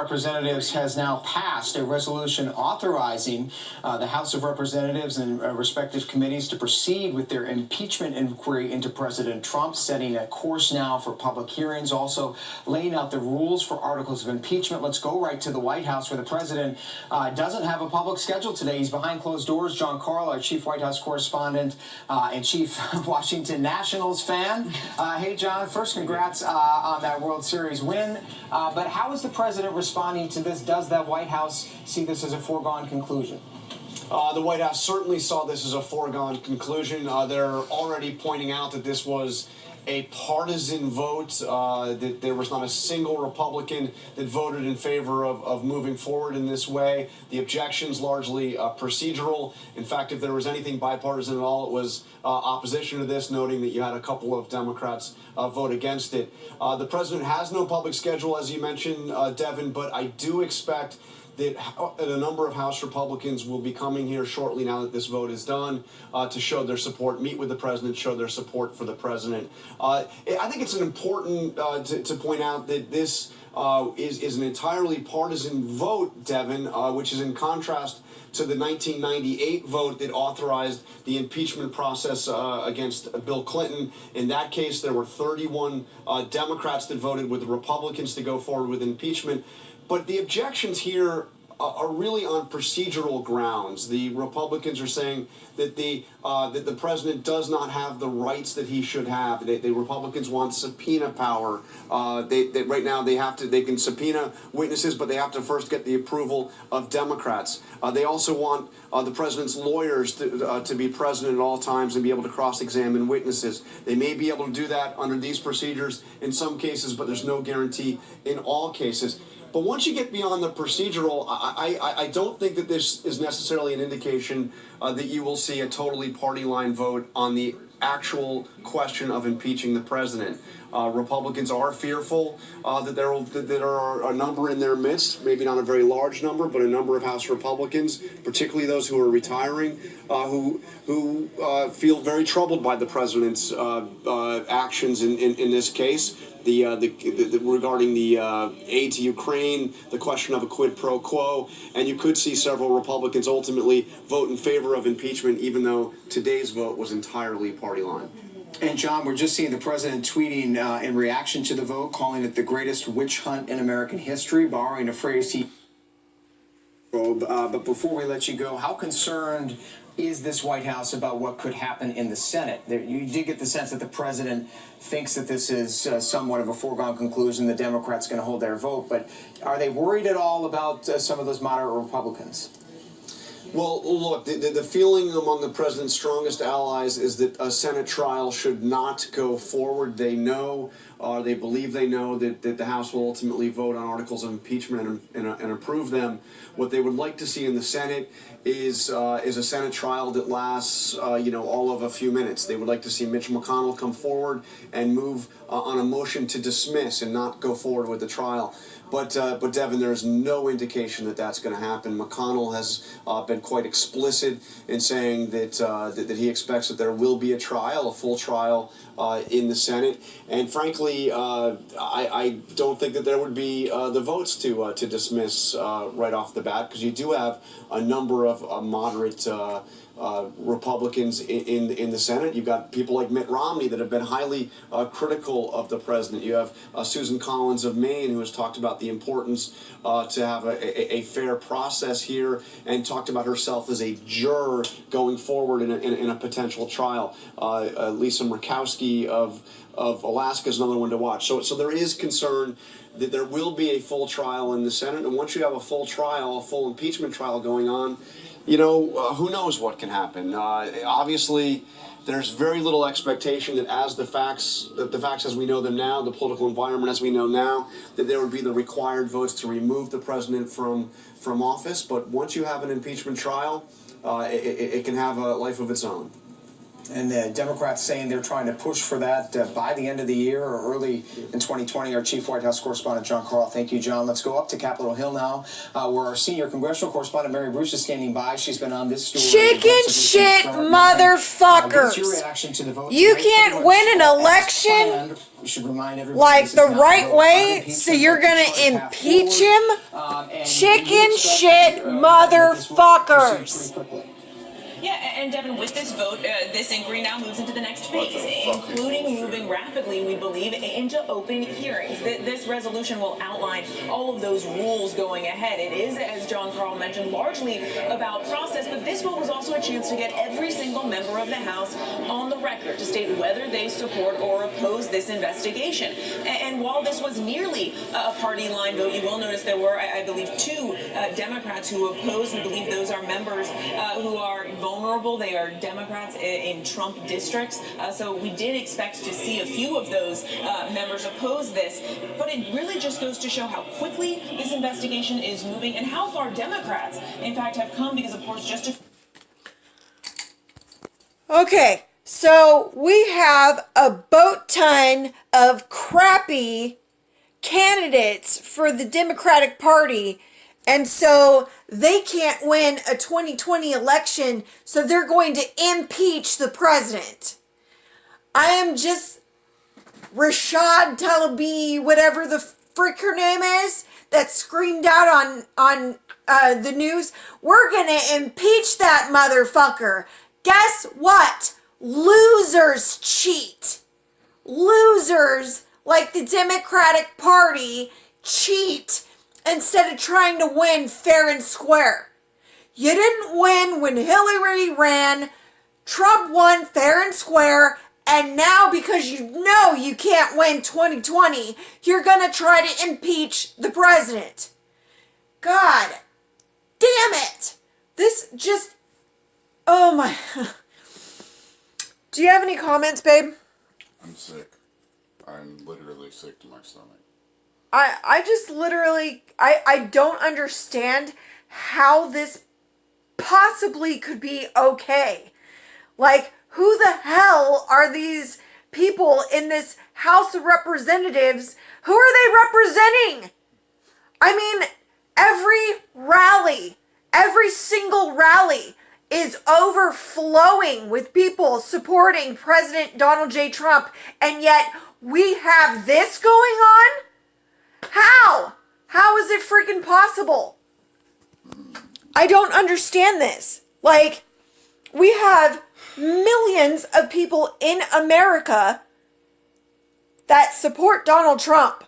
Representatives has now passed a resolution authorizing the House of Representatives and respective committees to proceed with their impeachment inquiry into President Trump, setting a course now for public hearings, also laying out the rules for articles of impeachment. Let's go right to the White House, where the president doesn't have a public schedule today. He's behind closed doors. John Carl, our chief White House correspondent and chief Washington Nationals fan. Hey, John, first congrats on that World Series win. But how is the president responding to this? Does the White House see this as a foregone conclusion? The White House certainly saw this as a foregone conclusion. They're already pointing out that this was a partisan vote, that there was not a single Republican that voted in favor of moving forward in this way. The objections largely procedural. In fact, if there was anything bipartisan at all, it was opposition to this, noting that you had a couple of Democrats vote against it. The president has no public schedule, as you mentioned, Devin, but I do expect that a number of House Republicans will be coming here shortly now that this vote is done to show their support, meet with the president, show their support for the president. I think it's important to point out that this is an entirely partisan vote, Devin, which is in contrast to the 1998 vote that authorized the impeachment process against Bill Clinton. In that case, there were 31 Democrats that voted with the Republicans to go forward with impeachment. But the objections here are really on procedural grounds. The Republicans are saying that the president does not have the rights that he should have. The Republicans want subpoena power. Right now they can subpoena witnesses, but they have to first get the approval of Democrats. They also want the president's lawyers to be present at all times and be able to cross-examine witnesses. They may be able to do that under these procedures in some cases, but there's no guarantee in all cases. But once you get beyond the procedural, I don't think that this is necessarily an indication that you will see a totally party line vote on the actual question of impeaching the president. Republicans are fearful that there are a number in their midst, maybe not a very large number, but a number of House Republicans, particularly those who are retiring, who feel very troubled by the president's actions in this case. Regarding the aid to Ukraine, the question of a quid pro quo, and you could see several Republicans ultimately vote in favor of impeachment, even though today's vote was entirely party line. And John, we're just seeing the president tweeting in reaction to the vote, calling it the greatest witch hunt in American history, borrowing a phrase he... But before we let you go, how concerned is this White House about what could happen in the Senate? You did get the sense that the president thinks that this is somewhat of a foregone conclusion. The Democrats going to hold their vote, but are they worried at all about some of those moderate Republicans? Well, look, the feeling among the president's strongest allies is that a Senate trial should not go forward. They know, they believe they know that the House will ultimately vote on articles of impeachment and approve them. What they would like to see in the Senate is a Senate trial that lasts, all of a few minutes. They would like to see Mitch McConnell come forward and move on a motion to dismiss and not go forward with the trial. But Devin, there is no indication that that's going to happen. McConnell has been quite explicit in saying that he expects that there will be a trial, a full trial in the Senate. And frankly, I don't think that there would be the votes to dismiss right off the bat, because you do have a number of moderate Republicans in the Senate. You've got people like Mitt Romney that have been highly critical of the president. You have Susan Collins of Maine, who has talked about the importance to have a fair process here, and talked about herself as a juror going forward in a potential trial. Lisa Murkowski of Alaska is another one to watch. So there is concern that there will be a full trial in the Senate, and once you have a full trial, a full impeachment trial going on, who knows what can happen. Obviously, there's very little expectation that as the facts as we know them now, the political environment as we know now, that there would be the required votes to remove the president from office. But once you have an impeachment trial, it can have a life of its own. And the Democrats saying they're trying to push for that by the end of the year or early in 2020. Our chief White House correspondent, John Carl. Thank you, John. Let's go up to Capitol Hill now, where our senior congressional correspondent, Mary Bruce, is standing by. She's been on this story. Chicken shit motherfuckers. What's your reaction to the vote? You can't win an election like the right way, so you're going to impeach him? Chicken shit motherfuckers. Yeah, and Devin, with this vote, this inquiry now moves into the next phase, including moving rapidly, we believe, into open hearings. This resolution will outline all of those rules going ahead. It is, as John Carl mentioned, largely about process, but this vote was also a chance to get every single member of the House on the record to state whether they support or oppose this investigation. And while this was nearly a party line vote, you will notice there were, I believe, two Democrats who opposed. We believe those are members who are vulnerable. They are Democrats in Trump districts. So we did expect to see a few of those members oppose this. But it really just goes to show how quickly this investigation is moving and how far Democrats, in fact, have come because, of course, just Okay, so we have a boat ton of crappy candidates for the Democratic Party. And so they can't win a 2020 election, so they're going to impeach the president. I am just Rashad Tlaib, whatever the frick her name is, that screamed out on the news. We're going to impeach that motherfucker. Guess what? Losers cheat. Losers like the Democratic Party cheat instead of trying to win fair and square. You didn't win when Hillary ran. Trump won fair and square. And now, because you know you can't win 2020, you're going to try to impeach the president. God damn it. This just... Oh my... Do you have any comments, babe? I'm sick. I'm literally sick to my stomach. I just literally, I don't understand how this possibly could be okay. Like, who the hell are these people in this House of Representatives? Who are they representing? I mean, every single rally is overflowing with people supporting President Donald J. Trump, and yet we have this going on? How? How is it freaking possible? I don't understand this. Like, we have millions of people in America that support Donald Trump,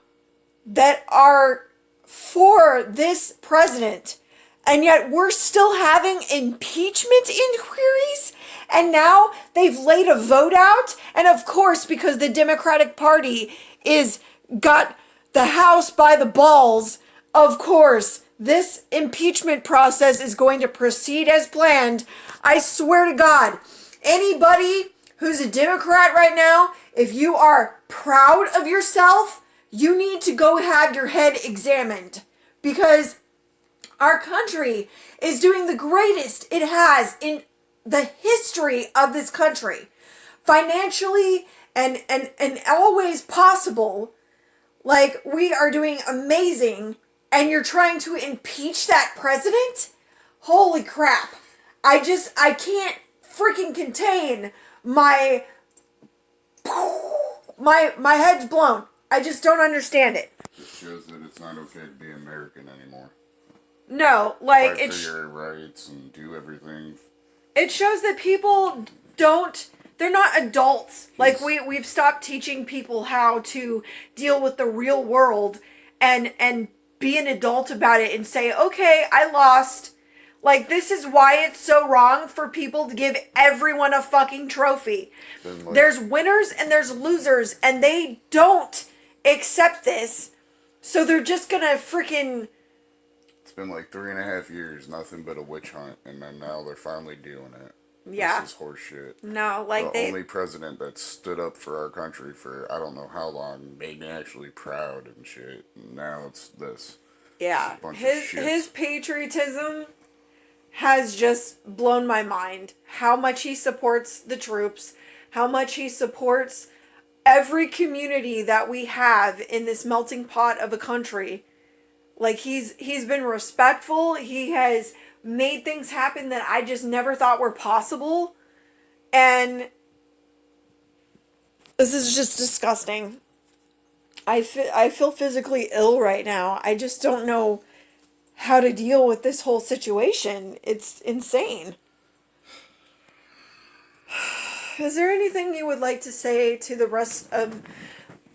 that are for this president, and yet we're still having impeachment inquiries, and now they've laid a vote out, and of course, because the Democratic Party is got the House by the balls, of course, this impeachment process is going to proceed as planned. I swear to God, anybody who's a Democrat right now, if you are proud of yourself, you need to go have your head examined, because our country is doing the greatest it has in the history of this country, financially and always possible. Like, we are doing amazing, and you're trying to impeach that president? Holy crap. I can't freaking contain my head's blown. I just don't understand it. Just shows that it's not okay to be American anymore. No, like, Fight for your rights and do everything. It shows that people they're not adults. Like, we've stopped teaching people how to deal with the real world and be an adult about it and say, okay, I lost. Like, this is why it's so wrong for people to give everyone a fucking trophy. There's winners and there's losers, and they don't accept this. So they're just gonna freaking... It's been like 3.5 years, nothing but a witch hunt, and then now they're finally doing it. Yeah. This is horseshit. No, like, the only president that stood up for our country for I don't know how long made me actually proud and shit. And now it's this. Yeah. Bunch of shit. His patriotism has just blown my mind. How much he supports the troops, how much he supports every community that we have in this melting pot of a country. Like he's been respectful. He has made things happen that I just never thought were possible. And this is just disgusting. I feel physically ill right now. I just don't know how to deal with this whole situation. It's insane. Is there anything you would like to say to the rest of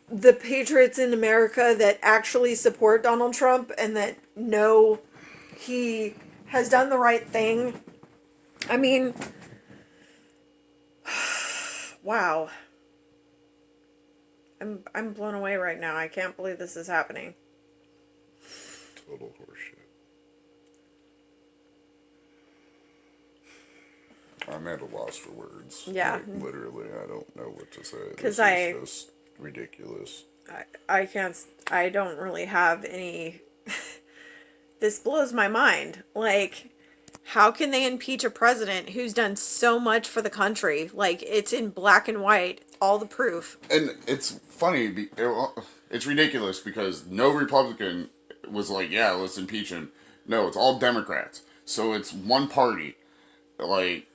the patriots in America that actually support Donald Trump and that know he has done the right thing? I mean, wow. I'm blown away right now. I can't believe this is happening. Total horseshit. I'm at a loss for words. Yeah. Like, literally, I don't know what to say. Because This is just ridiculous. I don't really have any. This blows my mind. Like, how can they impeach a president who's done so much for the country? Like, it's in black and white, all the proof. And it's funny, it's ridiculous because no Republican was like, yeah, let's impeach him. No, it's all Democrats. So it's one party. Like,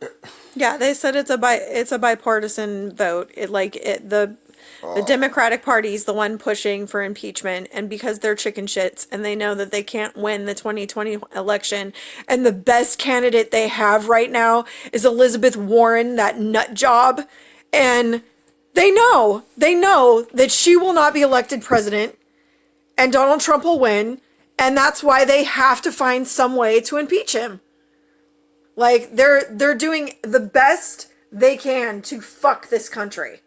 Yeah, they said it's a bipartisan vote. The Democratic Party is the one pushing for impeachment, and because they're chicken shits and they know that they can't win the 2020 election, and the best candidate they have right now is Elizabeth Warren, that nut job, and they know that she will not be elected president and Donald Trump will win, and that's why they have to find some way to impeach him. Like, they're doing the best they can to fuck this country.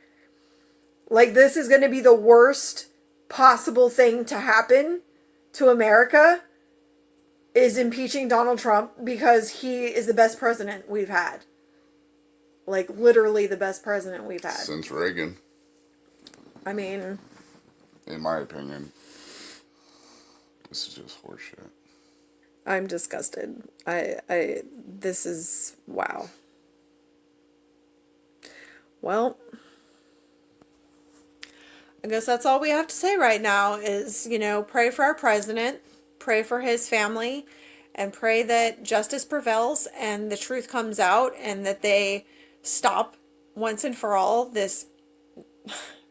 Like, this is going to be the worst possible thing to happen to America, is impeaching Donald Trump, because he is the best president we've had. Like, literally the best president we've had. since Reagan, I mean, in my opinion. This is just horseshit. I'm disgusted. This is, wow. Well, I guess that's all we have to say right now is, pray for our president, pray for his family, and pray that justice prevails and the truth comes out and that they stop once and for all this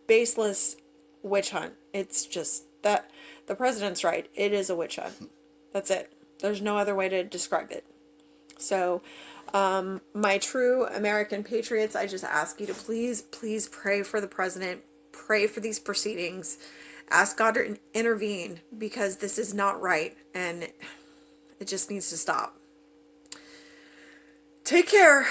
baseless witch hunt. It's just that the president's right. It is a witch hunt. That's it. There's no other way to describe it. So, my true American patriots, I just ask you to please pray for the president. Pray for these proceedings. Ask God to intervene, because this is not right and it just needs to stop. Take care.